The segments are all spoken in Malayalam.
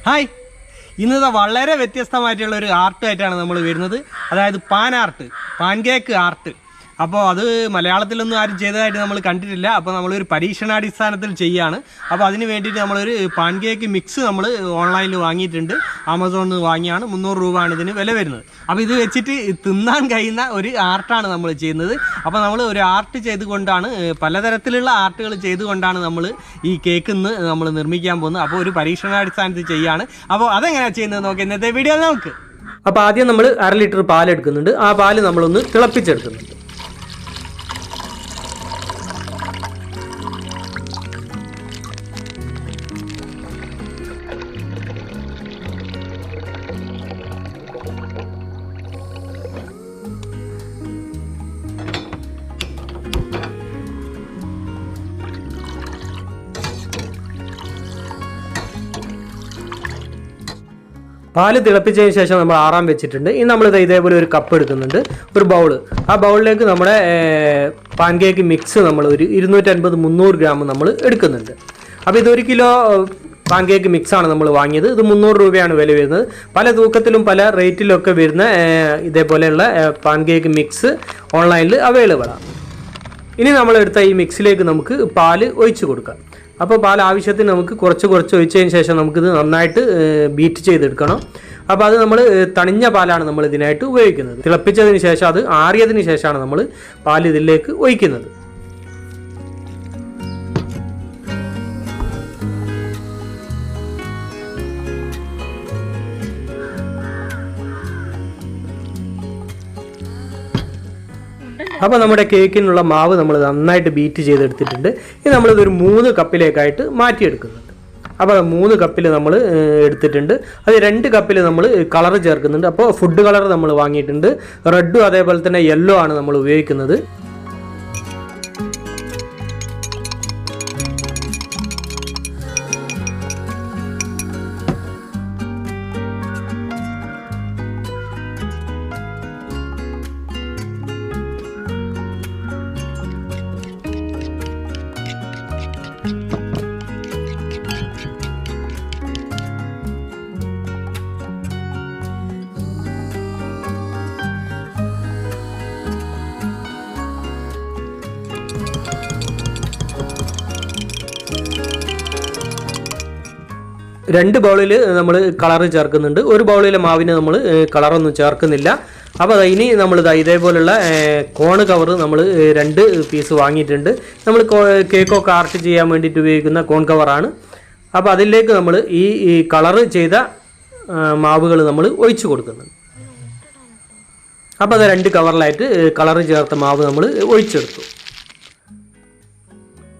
ഹായ്, ഇന്നത്തെ വളരെ വ്യത്യസ്തമായിട്ടുള്ള ഒരു ആർട്ടായിട്ടാണ് നമ്മൾ വരുന്നത്. അതായത് pan art, pan cake art. അപ്പോൾ അത് മലയാളത്തിലൊന്നും ആരും ചെയ്തതായിട്ട് നമ്മൾ കണ്ടിട്ടില്ല. അപ്പോൾ നമ്മളൊരു പരീക്ഷണാടിസ്ഥാനത്തിൽ ചെയ്യുകയാണ്. അപ്പോൾ അതിന് വേണ്ടിയിട്ട് നമ്മളൊരു പാൻ കേക്ക് മിക്സ് നമ്മൾ ഓൺലൈനിൽ വാങ്ങിയിട്ടുണ്ട്. ആമസോണിൽ നിന്ന് വാങ്ങിയാണ്. 300 രൂപയാണ് ഇതിന് വില വരുന്നത്. അപ്പോൾ ഇത് വെച്ചിട്ട് തിന്നാൻ കഴിയുന്ന ഒരു ആർട്ടാണ് നമ്മൾ ചെയ്യുന്നത്. അപ്പോൾ നമ്മൾ ഒരു ആർട്ട് ചെയ്തുകൊണ്ടാണ്, പലതരത്തിലുള്ള ആർട്ടുകൾ ചെയ്തുകൊണ്ടാണ് നമ്മൾ ഈ കേക്ക് ഇന്ന് നമ്മൾ നിർമ്മിക്കാൻ പോകുന്നത്. അപ്പോൾ ഒരു പരീക്ഷണാടിസ്ഥാനത്തിൽ ചെയ്യുകയാണ്. അപ്പോൾ അതെങ്ങനെയാണ് ചെയ്യുന്നത് നോക്കാം ഇന്നത്തെ വീഡിയോ നമുക്ക്. അപ്പോൾ ആദ്യം നമ്മൾ 1/2 ലിറ്റർ പാലെടുക്കുന്നുണ്ട്. ആ പാല് നമ്മളൊന്ന് തിളപ്പിച്ചെടുക്കുന്നുണ്ട്. പാല് തിളപ്പിച്ചതിന് ശേഷം നമ്മൾ ആറാൻ വെച്ചിട്ടുണ്ട്. ഇനി നമ്മൾ ഇതേപോലെ ഒരു കപ്പ് എടുക്കുന്നുണ്ട്, ഒരു ബൗള്. ആ ബൗളിലേക്ക് നമ്മുടെ പാൻ കേക്ക് മിക്സ് നമ്മൾ ഒരു 250-300 ഗ്രാം നമ്മൾ എടുക്കുന്നുണ്ട്. അപ്പോൾ ഇതൊരു കിലോ പാൻ കേക്ക് മിക്സാണ് നമ്മൾ വാങ്ങിയത്. ഇത് 300 രൂപയാണ് വില വരുന്നത്. പല തൂക്കത്തിലും പല റേറ്റിലൊക്കെ വരുന്ന ഇതേപോലെയുള്ള പാൻ കേക്ക് മിക്സ് ഓൺലൈനിൽ അവൈലബിൾ ആണ്. ഇനി നമ്മളെടുത്ത ഈ മിക്സിലേക്ക് നമുക്ക് പാല് ഒഴിച്ച് കൊടുക്കാം. അപ്പോൾ പാൽ ആവശ്യത്തിന് നമുക്ക് കുറച്ച് ഒഴിച്ചതിന് ശേഷം നമുക്കിത് നന്നായിട്ട് ബീറ്റ് ചെയ്തെടുക്കണം. അപ്പോൾ അത് നമ്മൾ തണിഞ്ഞ പാലാണ് നമ്മൾ ഇതിനായിട്ട് ഉപയോഗിക്കുന്നത്. തിളപ്പിച്ചതിന് ശേഷം അത് ആറിയതിന് ശേഷമാണ് നമ്മൾ പാൽ ഇതിലേക്ക് ഒഴിക്കുന്നത്. അപ്പോൾ നമ്മുടെ കേക്കിനുള്ള മാവ് നമ്മൾ നന്നായിട്ട് ബീറ്റ് ചെയ്തെടുത്തിട്ടുണ്ട്. ഇനി നമ്മളിതൊരു 3 കപ്പിലേക്കായിട്ട് മാറ്റിയെടുക്കുന്നുണ്ട്. അപ്പോൾ 3 കപ്പിൽ നമ്മൾ എടുത്തിട്ടുണ്ട്. അത് 2 കപ്പിൽ നമ്മൾ കളർ ചേർക്കുന്നുണ്ട്. അപ്പോൾ ഫുഡ് കളർ നമ്മൾ വാങ്ങിയിട്ടുണ്ട്. റെഡും അതേപോലെ തന്നെ യെല്ലോ ആണ് നമ്മൾ ഉപയോഗിക്കുന്നത്. രണ്ട് ബൗളിൽ നമ്മൾ കളറ് ചേർക്കുന്നുണ്ട്. ഒരു ബൗളിലെ മാവിന് നമ്മൾ കളറൊന്നും ചേർക്കുന്നില്ല. അപ്പോൾ ഇനി നമ്മൾ ഇതേപോലുള്ള കോണ് കവർ നമ്മൾ 2 പീസ് വാങ്ങിയിട്ടുണ്ട്. നമ്മൾ കേക്കൊക്കെ ആർട്ട് ചെയ്യാൻ വേണ്ടിയിട്ട് ഉപയോഗിക്കുന്ന കോൺ കവറാണ്. അപ്പോൾ അതിലേക്ക് നമ്മൾ ഈ കളറ് ചെയ്ത മാവുകൾ നമ്മൾ ഒഴിച്ചു കൊടുക്കുന്നുണ്ട്. അപ്പോൾ അത് 2 കവറിലായിട്ട് കളറ് ചേർത്ത മാവ് നമ്മൾ ഒഴിച്ചെടുത്തു.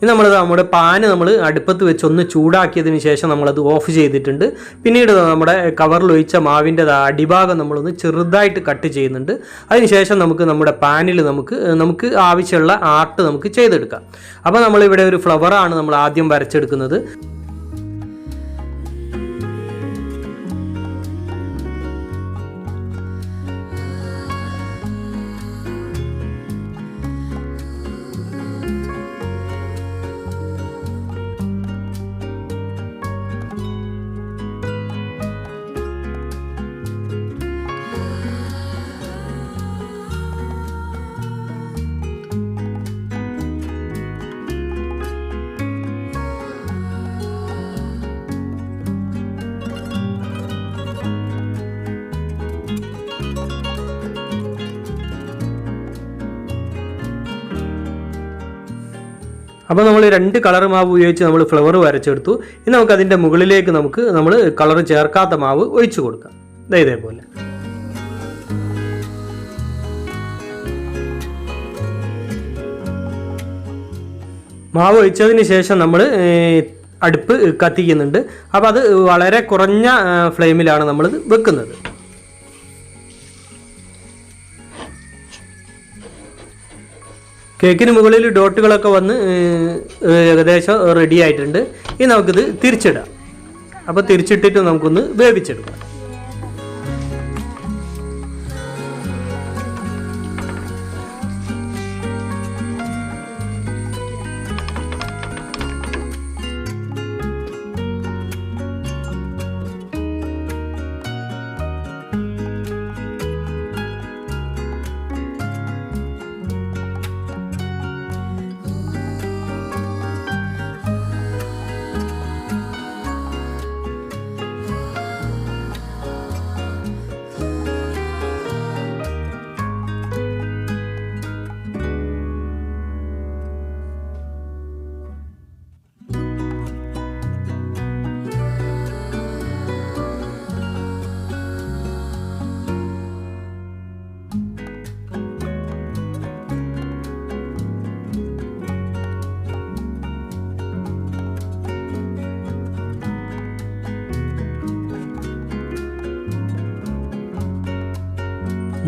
ഇനി നമ്മുടെ പാന് നമ്മൾ അടുപ്പത്ത് വെച്ച് ഒന്ന് ചൂടാക്കിയതിന് ശേഷം നമ്മളത് ഓഫ് ചെയ്തിട്ടുണ്ട്. പിന്നീട് നമ്മുടെ കവറിൽ ഒഴിച്ച മാവിൻ്റെ അടിഭാഗം നമ്മളൊന്ന് ചെറുതായിട്ട് കട്ട് ചെയ്യുന്നുണ്ട്. അതിനുശേഷം നമ്മുടെ പാനിൽ നമുക്ക് ആവശ്യമുള്ള ആർട്ട് നമുക്ക് ചെയ്തെടുക്കാം. അപ്പോൾ നമ്മളിവിടെ ഒരു ഫ്ലവറാണ് നമ്മൾ ആദ്യം വരച്ചെടുക്കുന്നത്. അപ്പോൾ നമ്മൾ 2 കളർ മാവ് ഉപയോഗിച്ച് നമ്മൾ ഫ്ലവർ വരച്ചെടുത്തു. ഇനി നമുക്കതിൻ്റെ മുകളിലേക്ക് നമ്മൾ കളർ ചേർക്കാത്ത മാവ് ഒഴിച്ചു കൊടുക്കാം. ഇതേപോലെ മാവ് ഒഴിച്ചതിന് ശേഷം നമ്മൾ അടുപ്പ് കത്തിക്കുന്നുണ്ട്. അപ്പോൾ അത് വളരെ കുറഞ്ഞ ഫ്ലെയിമിലാണ് നമ്മളിത് വെക്കുന്നത്. കേക്കിന് മുകളിൽ ഡോട്ടുകളൊക്കെ വന്ന് ഏകദേശം റെഡി ആയിട്ടുണ്ട്. ഇനി നമുക്കിത് തിരിച്ചിടാം. അപ്പോൾ തിരിച്ചിട്ടിട്ട് നമുക്കൊന്ന് വേവിച്ചെടുക്കാം.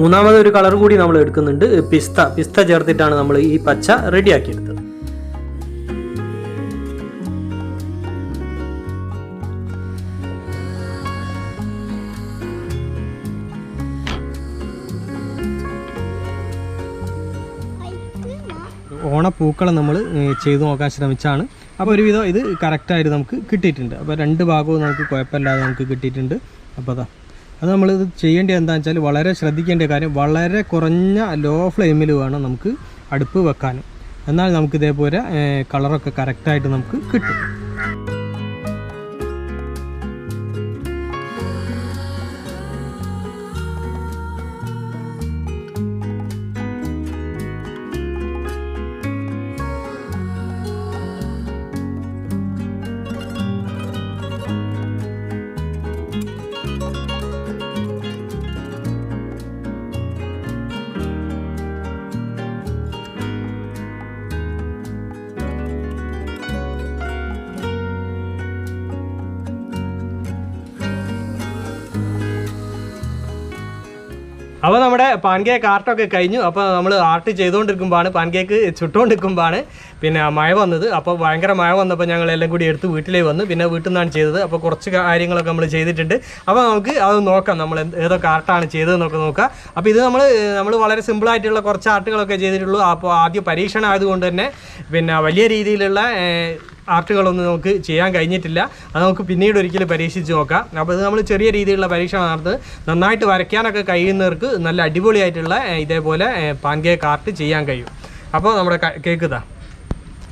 മൂന്നാമത് ഒരു കളർ കൂടി നമ്മൾ എടുക്കുന്നുണ്ട്, പിസ്ത ചേർത്തിട്ടാണ് നമ്മൾ ഈ പച്ച റെഡിയാക്കിയെടുത്തത്. ഓണപ്പൂക്കളം നമ്മൾ ചെയ്തു നോക്കാൻ ശ്രമിച്ചാണ്. അപ്പോൾ ഒരുവിധം ഇത് കറക്റ്റായിട്ട് നമുക്ക് കിട്ടിയിട്ടുണ്ട്. അപ്പോൾ 2 ഭാഗവും നമുക്ക് കുഴപ്പമില്ലാതെ നമുക്ക് കിട്ടിയിട്ടുണ്ട്. അപ്പോൾ അത് നമ്മളിത് ചെയ്യേണ്ടത് എന്താണെന്ന് വെച്ചാൽ വളരെ ശ്രദ്ധിക്കേണ്ട കാര്യം, വളരെ കുറഞ്ഞ ലോ ഫ്ലെയിമിൽ വേണം നമുക്ക് അടുപ്പ് വെക്കാനും. എന്നാൽ നമുക്ക് ഇതേപോലെ കളറൊക്കെ കറക്റ്റായിട്ട് നമുക്ക് കിട്ടും. അപ്പോൾ നമ്മുടെ പാൻ കേക്ക് ആർട്ടൊക്കെ കഴിഞ്ഞു. അപ്പോൾ നമ്മൾ ആർട്ട് ചെയ്തുകൊണ്ടിരിക്കുമ്പോഴാണ്, പാൻ കേക്ക് ചുട്ടുകൊണ്ടിരിക്കുമ്പോഴാണ് പിന്നെ മഴ വന്നത്. അപ്പോൾ ഭയങ്കര മഴ വന്നപ്പോൾ ഞങ്ങളെല്ലാം കൂടി എടുത്ത് വീട്ടിലേക്ക് വന്നു. പിന്നെ വീട്ടിൽ നിന്നാണ് ചെയ്തത്. അപ്പോൾ കുറച്ച് കാര്യങ്ങളൊക്കെ നമ്മൾ ചെയ്തിട്ടുണ്ട്. അപ്പോൾ നമുക്ക് അത് നോക്കാം, നമ്മൾ ഏതൊക്കെ ആർട്ടാണ് ചെയ്തതെന്നൊക്കെ നോക്കാം. അപ്പോൾ ഇത് നമ്മൾ വളരെ സിമ്പിളായിട്ടുള്ള കുറച്ച് ആർട്ടുകളൊക്കെ ചെയ്തിട്ടുള്ളൂ. അപ്പോൾ ആദ്യം പരീക്ഷണം ആയതുകൊണ്ട് തന്നെ പിന്നെ വലിയ രീതിയിലുള്ള ആർട്ടുകളൊന്നും നമുക്ക് ചെയ്യാൻ കഴിഞ്ഞിട്ടില്ല. അത് നമുക്ക് പിന്നീട് ഒരിക്കലും പരീക്ഷിച്ച് നോക്കാം. അപ്പോൾ ഇത് നമ്മൾ ചെറിയ രീതിയിലുള്ള പരീക്ഷണം നടത്തുന്നത്. നന്നായിട്ട് വരയ്ക്കാനൊക്കെ കഴിയുന്നവർക്ക് നല്ല അടിപൊളിയായിട്ടുള്ള ഇതേപോലെ പാൻ കേക്ക് ആർട്ട് ചെയ്യാൻ കഴിയും. അപ്പോൾ നമ്മുടെ കേക്ക് ഇതാ.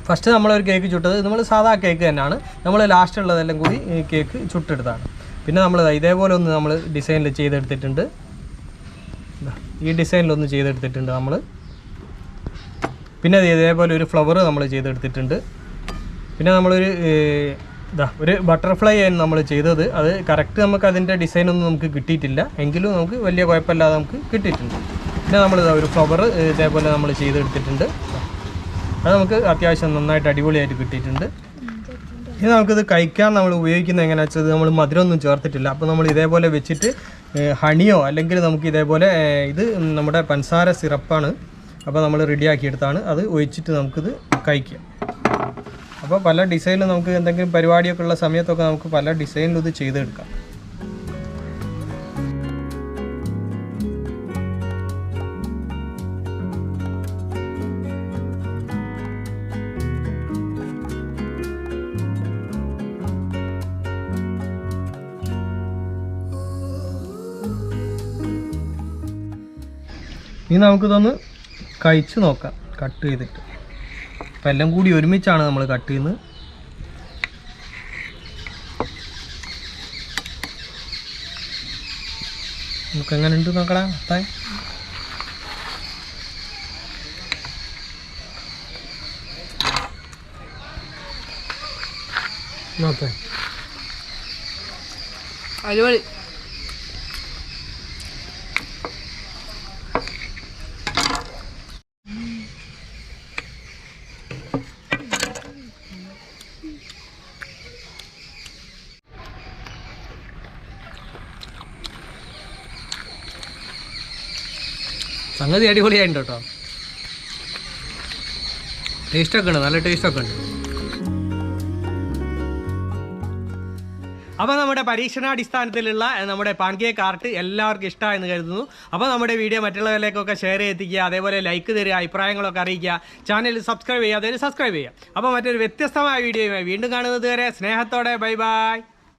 ഫസ്റ്റ് നമ്മളൊരു കേക്ക് ചുട്ടത് നമ്മൾ സാധാ കേക്ക് തന്നെയാണ്. നമ്മൾ ലാസ്റ്റുള്ളതെല്ലാം കൂടി കേക്ക് ചുട്ടെടുത്താണ്. പിന്നെ നമ്മൾ ഇതേപോലെ ഒന്ന് നമ്മൾ ഡിസൈനിൽ ചെയ്തെടുത്തിട്ടുണ്ട്. ഈ ഡിസൈനിലൊന്ന് ചെയ്തെടുത്തിട്ടുണ്ട് നമ്മൾ. പിന്നെ ഇതേപോലെ ഒരു ഫ്ലവർ നമ്മൾ ചെയ്തെടുത്തിട്ടുണ്ട്. പിന്നെ നമ്മളൊരു ഒരു ബട്ടർഫ്ലൈ ആണ് നമ്മൾ ചെയ്തത്. അത് കറക്റ്റ് നമുക്ക് അതിൻ്റെ ഡിസൈനൊന്നും നമുക്ക് കിട്ടിയിട്ടില്ല, എങ്കിലും നമുക്ക് വലിയ കുഴപ്പമില്ലാതെ നമുക്ക് കിട്ടിയിട്ടുണ്ട്. പിന്നെ നമ്മൾ ഒരു ഫ്ലവർ ഇതേപോലെ നമ്മൾ ചെയ്തെടുത്തിട്ടുണ്ട്. അത് നമുക്ക് അത്യാവശ്യം നന്നായിട്ട് അടിപൊളിയായിട്ട് കിട്ടിയിട്ടുണ്ട്. ഇനി നമുക്കിത് കഴിക്കാൻ നമ്മൾ ഉപയോഗിക്കുന്നത് എങ്ങനെയാണെന്ന് വെച്ചാൽ നമ്മൾ മധുരമൊന്നും ചേർത്തിട്ടില്ല. അപ്പോൾ നമ്മൾ ഇതേപോലെ വെച്ചിട്ട് ഹണിയോ അല്ലെങ്കിൽ നമുക്ക് ഇതേപോലെ ഇത് നമ്മുടെ പഞ്ചസാര സിറപ്പാണ്. അപ്പോൾ നമ്മൾ റെഡിയാക്കിയെടുത്താണ്. അത് ഒഴിച്ചിട്ട് നമുക്കിത് കഴിക്കാം. അപ്പോൾ പല ഡിസൈനിൽ നമുക്ക് എന്തെങ്കിലും പരിപാടിയൊക്കെ ഉള്ള സമയത്തൊക്കെ നമുക്ക് പല ഡിസൈനിലും ഇത് ചെയ്തെടുക്കാം. ഇനി നമുക്കിതൊന്ന് കഴിച്ച് നോക്കാം കട്ട് ചെയ്തിട്ട്. അപ്പം എല്ലാം കൂടി ഒരുമിച്ചാണ് നമ്മൾ കട്ട് ചെയ്യുന്നത്. നമുക്ക് എങ്ങനെ ഉണ്ട് നോക്കടാ അത്താൻ. നോക്കാം അടിപൊളി. സംഗതി അടിപൊളിയായിട്ടുണ്ട് കേട്ടോ. ടേസ്റ്റൊക്കെ ഉണ്ട്, നല്ല ടേസ്റ്റൊക്കെ ഉണ്ട്. അപ്പോൾ നമ്മുടെ പരീക്ഷണാടിസ്ഥാനത്തിലുള്ള നമ്മുടെ പാൻ കേക്ക് ആർട്ട് എല്ലാവർക്കും ഇഷ്ടമായെന്ന് കരുതുന്നു. അപ്പോൾ നമ്മുടെ വീഡിയോ മറ്റുള്ളവരിലേക്കൊക്കെ ഷെയർ ചെയ്തെത്തിക്കുക, അതേപോലെ ലൈക്ക് തരിക, അഭിപ്രായങ്ങളൊക്കെ അറിയിക്കുക, ചാനൽ സബ്സ്ക്രൈബ് ചെയ്യുക, അതായത് സബ്സ്ക്രൈബ് ചെയ്യുക. അപ്പോൾ മറ്റൊരു വ്യത്യസ്തമായ വീഡിയോയുമായി വീണ്ടും കാണുന്നത് വരെ സ്നേഹത്തോടെ ബൈ ബൈ.